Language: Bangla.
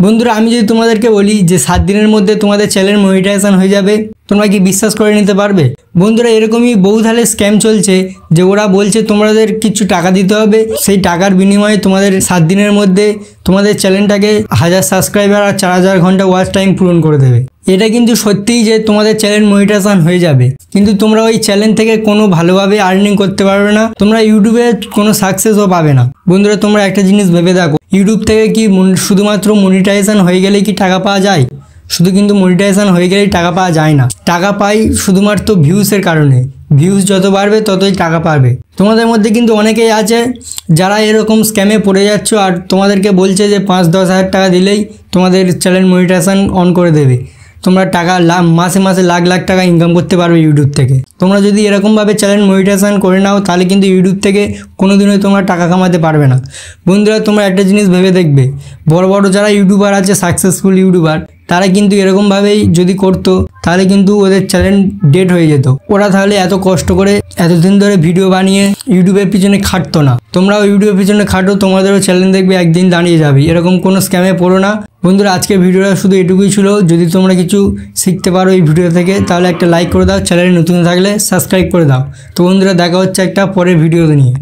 বন্ধুরা আমি যদি তোমাদেরকে বলি যে 7 দিনের মধ্যে তোমাদের চ্যানেল মনিটাইজেশন হয়ে যাবে, তোমরা কি বিশ্বাস করে নিতে পারবে? বন্ধুরা এরকমই বহুধারে স্ক্যাম চলছে যে ওরা বলছে তোমাদের কিছু টাকা দিতে হবে, সেই টাকার বিনিময়ে তোমাদের 7 দিনের মধ্যে তোমাদের চ্যানেলটাকে 1000 সাবস্ক্রাইবার আর 4000 ঘন্টা ওয়াচ টাইম পূরণ করে দেবে। এটা কিন্তু সত্যিই যে তোমাদের চ্যানেল মনিটাইজেশন হয়ে যাবে, কিন্তু তোমরা ওই চ্যানেল থেকে কোনো ভালোভাবে আর্নিং করতে পারবে না, তোমরা ইউটিউবে কোনো সাকসেসও পাবে না। বন্ধুরা তোমরা একটা জিনিস ভেবে দেখো, ইউটিউব থেকে কি শুধুমাত্র মনিটাইজেশন হয়ে গেলেই কি টাকা পাওয়া যায়? শুধু কিন্তু মনিটাইজেশন হয়ে গেলেই টাকা পাওয়া যায় না। টাকা পাই শুধুমাত্র ভিউসের কারণে। ভিউজ যত বাড়বে ততই টাকা পাবে। তোমাদের মধ্যে কিন্তু অনেকেই আছে যারা এরকম স্ক্যামে পড়ে যাচ্ছ আর তোমাদেরকে বলছে যে 5-10 হাজার টাকা দিলেই তোমাদের চ্যানেল মনিটাইজেশন অন করে দেবে, তোমরা টাকা মাসে মাসে লাখ লাখ টাকা ইনকাম করতে পারবে ইউটিউব থেকে। তোমরা যদি এরকমভাবে চ্যানেল মনিটাইজেশন করে নাও তাহলে কিন্তু ইউটিউব থেকে কোনোদিনই তোমরা টাকা কামাতে পারবে না। বন্ধুরা তোমরা একটা জিনিস ভেবে দেখবে, বড় বড় যারা ইউটিউবার আছে, সাকসেসফুল ইউটিউবার, তারা কিন্তু এরকমভাবেই যদি করতো তাহলে কিন্তু ওদের চ্যানেল ডেড হয়ে যেত। ওরা তাহলে এত কষ্ট করে এতদিন ধরে ভিডিও বানিয়ে ইউটিউবের পিছনে খাটতো না। তোমরাও ইউটিউবের পিছনে খাটো, তোমাদেরও চ্যানেল দেখবে একদিন দাঁড়িয়ে যাবে। এরকম কোনো স্ক্যামে পড়ো না। বন্ধুরা আজকের ভিডিওটা শুধু এটুকুই ছিল। যদি তোমরা কিছু শিখতে পারো এই ভিডিও থেকে তাহলে একটা লাইক করে দাও, চ্যানেলে নতুন থাকলে সাবস্ক্রাইব করে দাও। তো বন্ধুরা দেখা হচ্ছে একটা পরের ভিডিও নিয়ে।